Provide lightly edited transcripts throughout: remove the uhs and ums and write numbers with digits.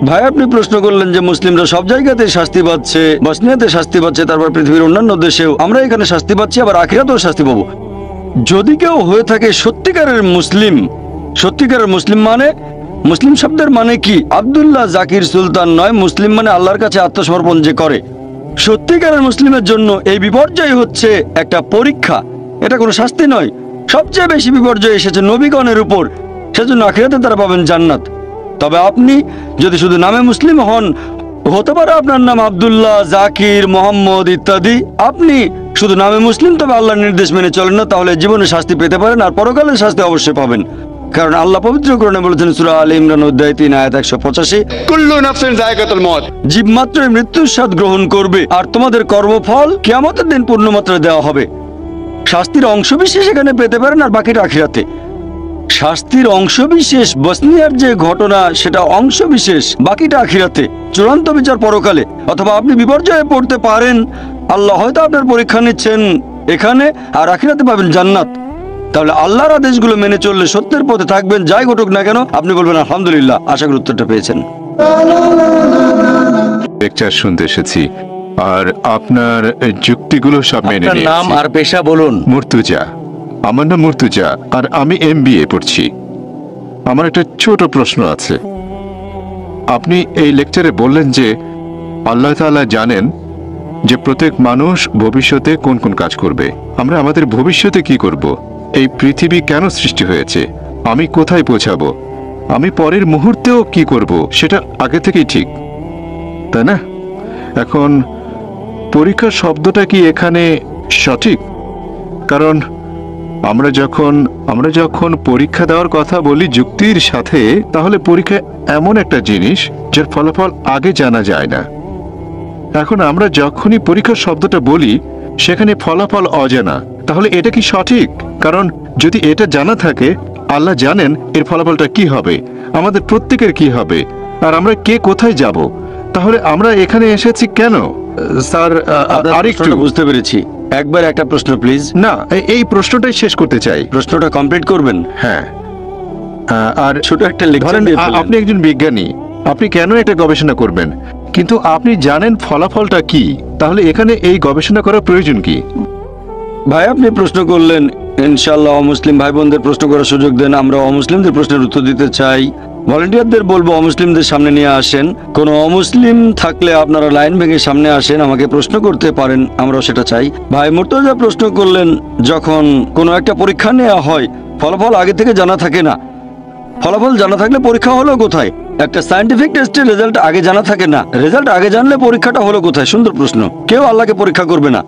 ভাই আপনি প্রশ্ন করলেন যে মুসলিমরা সব জায়গাতে শাস্তি পাচ্ছে, বসনিয়াতে শাস্তি পাচ্ছে, তারপর পৃথিবীর অন্যান্য দেশেও আমরা এখানে শাস্তি পাচ্ছি, আবার আখিরাতেও শাস্তি পাবো। যদি কেউ হয়ে থাকে সত্যিকারের মুসলিম, সত্যিকারের মুসলিম মানে, মুসলিম শব্দের মানে কি আব্দুল্লাহ জাকির সুলতান নয়, মুসলিম মানে আল্লাহর কাছে আত্মসমর্পণ যে করে। সত্যিকারের মুসলিমের জন্য এই বিপর্যয় হচ্ছে একটা পরীক্ষা, এটা কোনো শাস্তি নয়। সবচেয়ে বেশি বিপর্যয় এসেছে নবীগণের উপর, সেজন্য আখিরাতে তারা পাবেন জান্নাত। তবে আপনি যদি শুধু নামে মুসলিম হন, হতে পারে আপনার নাম আব্দুল্লাহ, জাকির, মোহাম্মদ ইত্যাদি, আপনি শুধু নামে মুসলিম তবে আল্লাহর নির্দেশ মেনে চলেন না, তাহলে জীবনে শাস্তি পেতে পারেন, আর পরকালের শাস্তি অবশ্যই পাবেন। কারণ আল্লাহ পবিত্র কোরআনে বলেছেন সূরা আলে ইমরান অধ্যায় 3 আয়াত 185, কুল্লু নাফসিন যায়কাতুল মউত, জীব মাত্রই মৃত্যুর স্বাদ গ্রহণ করবে, আর তোমাদের কর্মফল কিয়ামতের দিন পূর্ণ মাত্রায় দেওয়া হবে। শাস্তির অংশবিশেষ এখানে পেতে পারেন, আর বাকিটা আখিরাতে। শাস্তির অংশবিশেষ বসনিয়ার যে ঘটনা সেটা অংশবিশেষ, বাকিটা আখিরাতে, চূড়ান্ত বিচার পরকালে। অথবা আপনি বিপর্যয়ে পড়তে পারেন, আল্লাহ হয়তো আপনার পরীক্ষা নিচ্ছেন এখানে, আর আখিরাতে পাবেন জান্নাত। তাহলে আল্লাহর আদেশগুলো মেনে চললে সত্যের পথে থাকবেন, যাই ঘটুক না কেন আপনি বলবেন আলহামদুলিল্লাহ। আশা করি উত্তরটা পেয়েছেন। লেকচার শুনতে এসেছি, আর আপনার যুক্তিগুলো সব মেনে নিয়েছি। নাম আর পেশা বলুন। মুর্তুজা, আমার নাম মুর্তুজা, আর আমি MBA পড়ছি। আমার একটা ছোট প্রশ্ন আছে। আপনি এই লেকচারে বললেন যে আল্লাহ তাআলা জানেন যে প্রত্যেক মানুষ ভবিষ্যতে কোন কোন কাজ করবে। আমরা আমাদের ভবিষ্যতে কি করব? এই পৃথিবী কেন সৃষ্টি হয়েছে? আমি কোথায় পৌঁছাবো? আমি পরের মুহূর্তেও কি করব সেটা আগে থেকেই ঠিক, তাই না? এখন পরীক্ষা শব্দটা কি এখানে সঠিক? কারণ আমরা যখন পরীক্ষা দেওয়ার কথা বলি যুক্তির সাথে, তাহলে পরীক্ষা এমন একটা জিনিস যার ফলাফল আগে জানা যায় না। এখন আমরা যখনই পরীক্ষা শব্দটা বলি সেখানে ফলাফল অজানা, তাহলে এটা কি সঠিক? কারণ যদি এটা জানা থাকে, আল্লাহ জানেন এর ফলাফলটা কি হবে, আমাদের প্রত্যেকের কি হবে, আর আমরা কে কোথায় যাব, তাহলে আমরা এখানে এসেছি কেন? স্যার আরেকটু বুঝতে পেরেছি। একবার একটা প্রশ্ন প্লিজ। না, এই প্রশ্নটাই শেষ করতে চাই। প্রশ্নটা কমপ্লিট করবেন? হ্যাঁ। আর ছোট একটা লেকচার ধরেন দিয়ে ফেলেন। আপনি একজন বিজ্ঞানী, আপনি কেন এটা গবেষণা করবেন, কিন্তু আপনি জানেন ফলাফলটা কি, তাহলে এখানে এই গবেষণা করার প্রয়োজন কি? ভাই আপনি প্রশ্ন করলেন, ইনশাআল্লাহ অমুসলিম ভাই বোনদের প্রশ্ন করার সুযোগ দেন, আমরা অমুসলিমদের প্রশ্নের উত্তর দিতে চাই। ভলান্টিয়ারদের বলবো অমুসলিমদের সামনে নিয়ে আসেন। কোনো অমুসলিম থাকলে আপনারা লাইন ভেঙে সামনে আসেন, আমাকে প্রশ্ন করতে পারেন, আমরাও সেটা চাই। ভাই মুর্তজা প্রশ্ন করলেন, যখন কোনো একটা পরীক্ষা নেওয়া হয় ফলাফল আগে থেকে জানা থাকে না, ফলাফল জানা থাকলে পরীক্ষা হলো কোথায়? একটা সায়েন্টিফিক টেস্টের রেজাল্ট আগে জানা থাকে না, রেজাল্ট আগে জানলে পরীক্ষাটা হলো কোথায়? সুন্দর প্রশ্ন। কেউ আল্লাহকে পরীক্ষা করবে না,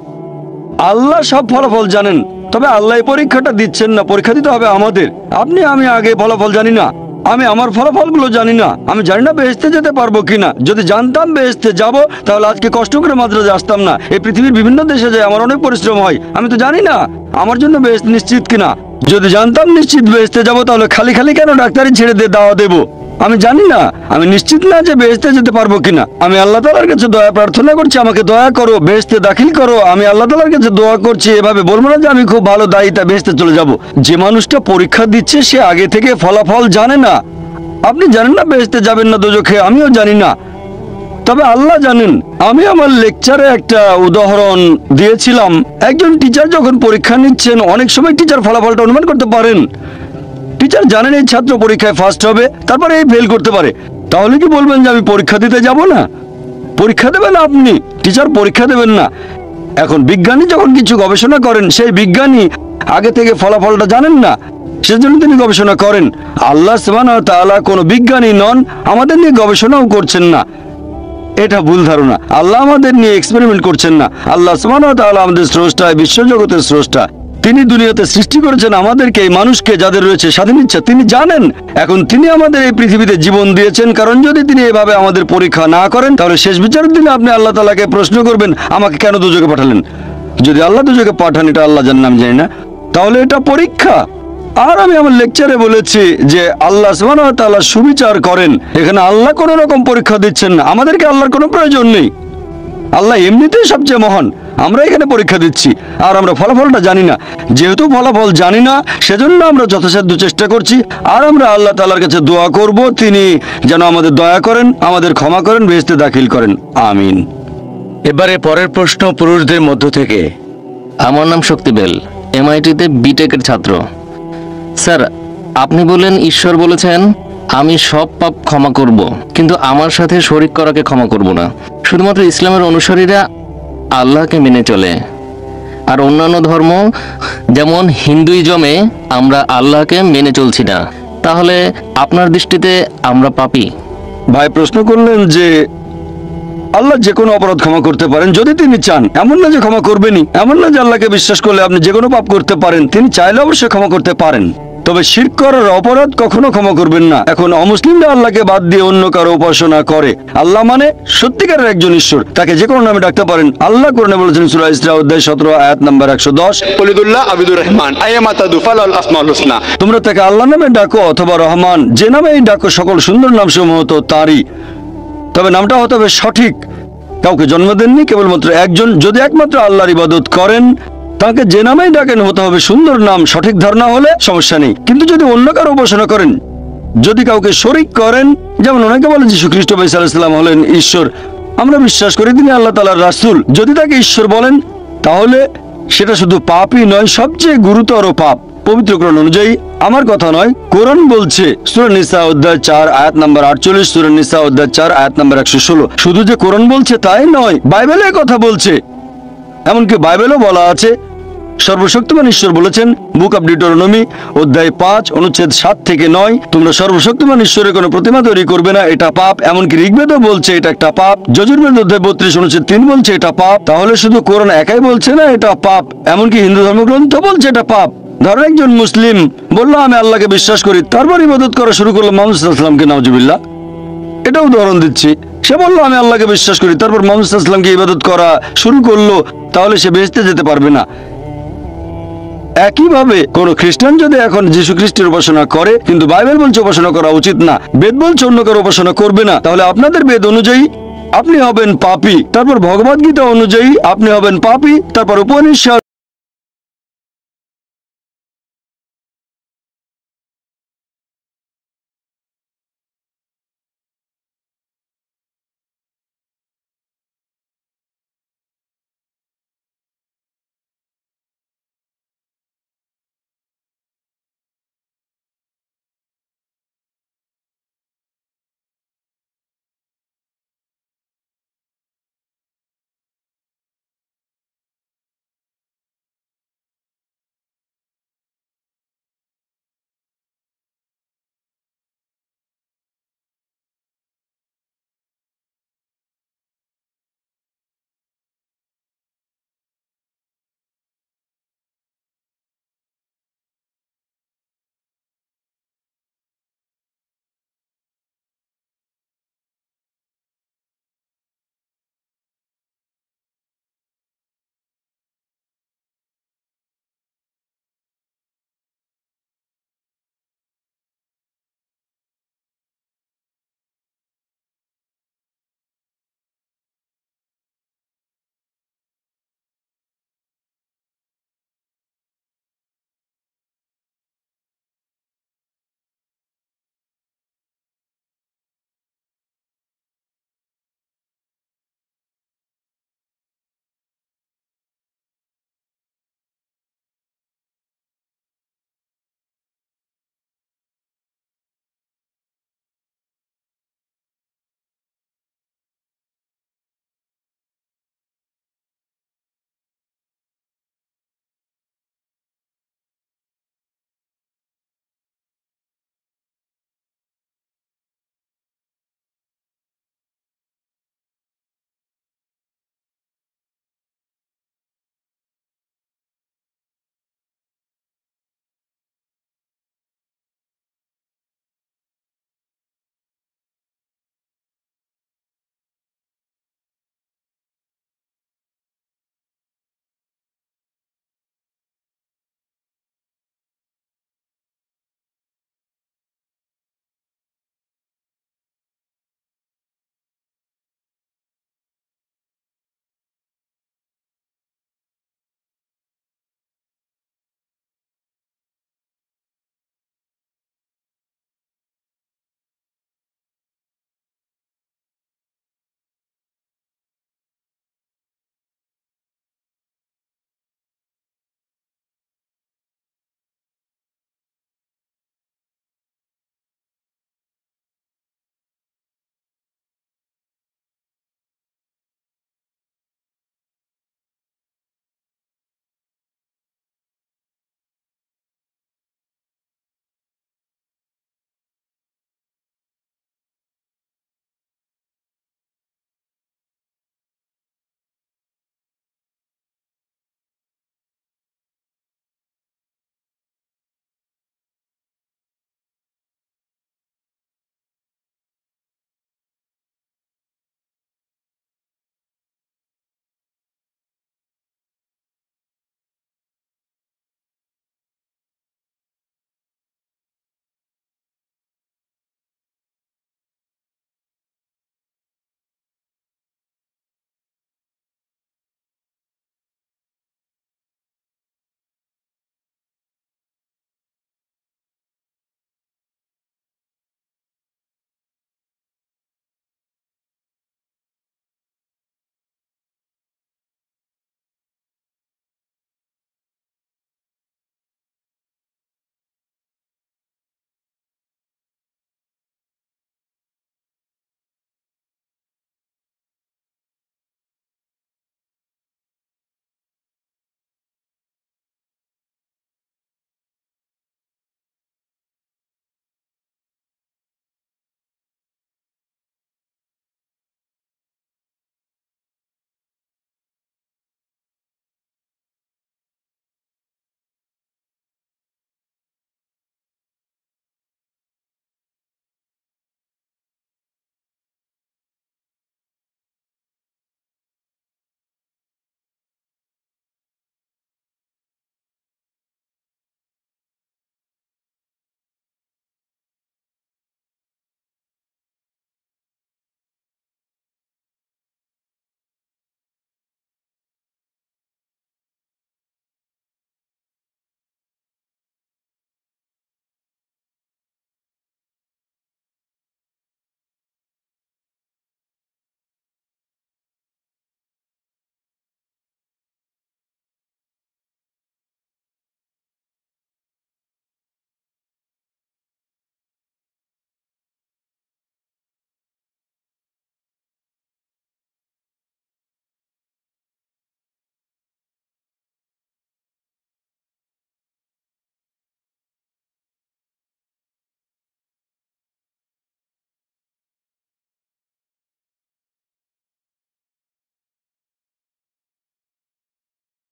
আল্লাহ সব ফলাফল জানেন, তবে আল্লাহ এই পরীক্ষাটা দিচ্ছেন না, পরীক্ষা দিতে হবে আমাদের। আপনি আমি আগে ফলাফল জানি না, আমি আমার ফলাফলগুলো জানি না, আমি জানি না বেহেশতে যেতে পারবো কিনা। যদি জানতাম বেহেশতে যাব, তাহলে আজকে কষ্ট করে মাদ্রাজে আসতাম না। এই পৃথিবীর বিভিন্ন দেশে যায়, আমার অনেক পরিশ্রম হয়, আমি তো জানি না আমার জন্য বেহেশত নিশ্চিত কিনা। যদি জানতাম নিশ্চিত বেহেশতে যাব, তাহলে খালি খালি কেন ডাক্তারি ছেড়ে দিয়ে দাওয়া দেবো? আমি জানি না, আমি নিশ্চিত না যে বেহেশতে যেতে পারবো কিনা। আমি আল্লাহ তাআলার কাছে দয়া প্রার্থনা করছি, আমাকে দয়া করো, বেহেশতে দাখিল করো। আমি আল্লাহ তাআলার কাছে দোয়া করছি, এভাবে বলবো না যে আমি খুব ভালো দায়িতা বেহেশতে চলে যাব। যে মানুষটা পরীক্ষা দিচ্ছে সে আগে থেকে ফলাফল জানে না। আপনি জানেন না বেহেশতে যাবেন না দোজখে, আমিও জানি না, তবে আল্লাহ জানেন। আমি আমার লেকচারে একটা উদাহরণ দিয়েছিলাম, একজন টিচার যখন পরীক্ষা নিচ্ছেন, অনেক সময় টিচার ফলাফলটা অনুমান করতে পারেন। টিচার জানেন এই ছাত্র পরীক্ষায় ফার্স্ট হবে, তারপরে এই ফেল করতে পারে। তাহলে কি বলবেন যে আমি পরীক্ষা দিতে যাব না? পরীক্ষা দেবেন আপনি, টিচার পরীক্ষা দেবেন না। এখন বিজ্ঞানী যখন কিছু গবেষণা করেন, সেই বিজ্ঞানী আগে থেকে ফলাফলটা জানেন না, সেজন্য তিনি গবেষণা করেন। আল্লাহ সুবহানাহু ওয়া তাআলা কোনো বিজ্ঞানী নন, আমাদের নিয়ে গবেষণাও করছেন না, এটা ভুল ধারণা। আল্লাহ আমাদের নিয়ে এক্সপেরিমেন্ট করছেন না। আল্লাহ সুবহানাহু ওয়া তাআলা আমাদের স্রষ্টা, বিশ্বজগতের স্রষ্টা। তিনি দুনিয়াতে সৃষ্টি করেছেন আমাদেরকে, এই মানুষকে, যাদের রয়েছে স্বাধীন ইচ্ছা, তিনি জানেন। এখন তিনি আমাদের এই পৃথিবীতে জীবন দিয়েছেন, কারণ যদি তিনি এভাবে আমাদের পরীক্ষা না করেন, তাহলে শেষ বিচারের দিনে আপনি আল্লাহ তাআলাকে প্রশ্ন করবেন, আমাকে কেন দুজকে পাঠালেন? যদি আল্লাহ দুজকে পাঠান, এটা আল্লাহ জানেন, আমি জানি না, তাহলে এটা পরীক্ষা। আর আমি আমার লেকচারে বলেছি যে আল্লাহ সুবহানাহু ওয়া তাআলা সুবিচার করেন, এখানে আল্লাহ কোনো রকম পরীক্ষা দিচ্ছেন না, আমাদেরকে আল্লাহর কোনো প্রয়োজন নেই। আল্লাহ এমনিতেই সবচেয়ে মহান, আমরা এখানে পরীক্ষা দিচ্ছি আর আমরা ফলাফলটা জানি না। যেহেতু ফলাফল জানি না, সেজন্য আমরা যথাসাধ্য চেষ্টা করছি। আর আমরা আল্লাহ তাআলার কাছে দোয়া করব, তিনি যেন আমাদের দয়া করেন, আমাদের ক্ষমা করেন, বেহেশতে দাখিল করেন। আমিন। এবারে পরের প্রশ্ন পুরুষদের মধ্য থেকে। আমার নাম শক্তিবেল, এমআইটিতে বিটেকের ছাত্র। স্যার, আপনি বলেন ঈশ্বর বলেছেন আমি সব পাপ ক্ষমা করব, কিন্তু আমার সাথে শরিক করাকে ক্ষমা করব না। শুধুমাত্র ইসলামের অনুসারীরা আল্লাহকে মেনে চলে, আর অন্যান্য ধর্ম যেমন হিন্দুইজমে আমরা আল্লাহকে মেনে চলছি না। তাহলে আপনার দৃষ্টিতে আমরা পাপী? ভাই প্রশ্ন করলেন যে আল্লাহ যে কোনো অপরাধ ক্ষমা করতে পারেন যদি তিনি চান। এমন না যে ক্ষমা করবেনই, এমন না যে আল্লাহকে বিশ্বাস করলে আপনি যে কোনো পাপ করতে পারেন। তিনি চাইলে অবশ্যই ক্ষমা করতে পারেন, তবে শিরক করার অপরাধ কখনো ক্ষমা করবেন না। এখন অমুসলিমরা আল্লাহকে বাদ দিয়ে অন্য কারো উপাসনা করে। আল্লাহ মানে সত্যিকারের একজন ঈশ্বর, তাকে যে কোনো নামে ডাকতে পারেন। আল্লাহ কোরআনে বলেছেন সূরা ইসরা অধ্যায় 17 আয়াত নাম্বার 110, কুলিদুল্লাহ আবিদুর রহমান আইয়ামা তাদুফাল আল আসমাউল হুসনা। তোমরা তাকে আল্লাহ নামে ডাকো অথবা রহমান, যে নামেই ডাকো সকল সুন্দর নামসমূহ তো তারই, তবে নামটা হতে হবে সঠিক। কাউকে জন্ম দেননি, কেবলমাত্র একজন। যদি একমাত্র আল্লাহর ইবাদত করেন, তাকে যে নামেই ডাকেন হতে হবে সুন্দর নাম। সঠিক ধারণা হলে সমস্যা নেই। কিন্তু যদি অন্য কারো উপাসনা করেন, যদি কাউকে শরিক করেন, যেমন অনেকে বলেন যীশু খ্রিস্ট ভাই সাল্লাল্লাহু আলাইহি ওয়াসাল্লাম হলেন ঈশ্বর, আমরা বিশ্বাস করি তিনি আল্লাহ তাআলার রাসূল। যদি তাকে ঈশ্বর বলেন, তাহলে সেটা শুধু পাপই নয়, সবচেয়ে গুরুতর পাপ। পবিত্র কোরআন অনুযায়ী, আমার কথা নয়, কোরআন বলছে সূরা নিসা অধ্যায় 4 আয়াত নাম্বার 48, সূরা নিসা অধ্যায় 4 আয়াত নাম্বার 116। শুধু যে কোরআন বলছে তাই নয়, বাইবেলে কথা বলছে। এমনকি বাইবেলও বলা আছে, সর্বশক্তিমান ঈশ্বর বলেছেন, বুক অব ডিউটেরোনমি অধ্যায় 5 অনুচ্ছেদ 7 থেকে 9, তোমরা সর্বশক্তিমান ঈশ্বরের কোনো প্রতিমা তৈরি করবে না, এটা পাপ। এমনকি ঋগ্বেদও বলছে এটা একটা পাপ। যজুর্বেদ অধ্যায় 32 অনুচ্ছেদ 3 বলছে এটা পাপ। তাহলে শুধু কোরআন একাই বলছে না এটা পাপ, এমনকি হিন্দু ধর্মগ্রন্থ বলছে এটা পাপ। ধরো একজন মুসলিম বললো আমি আল্লাহকে বিশ্বাস করি, তারপর ইবাদত করা শুরু করলো মুহাম্মদ সাল্লাল্লাহু আলাইহি ওয়াসাল্লামকে, নাউজুবিল্লাহ। এটা উদাহরণ দিচ্ছি। সে বললো আমি আল্লাহকে বিশ্বাস করি, তারপর মুহাম্মদ সাল্লাল্লাহু আলাইহি ওয়াসাল্লামকে ইবাদত করা শুরু করলো, তাহলে সে বেহেশতে যেতে পারবে না। একইভাবে কোন খ্রিস্টান যদি এখন যীশু খ্রিস্টের উপাসনা করে, কিন্তু বাইবেল বলছে উপাসনা করা উচিত না, বেদ বলছে অন্য কারো উপাসনা করবে না, তাহলে আপনাদের বেদ অনুযায়ী আপনি হবেন পাপী। তারপর ভগবদ্গীতা অনুযায়ী আপনি হবেন পাপী। তারপর উপনিষদ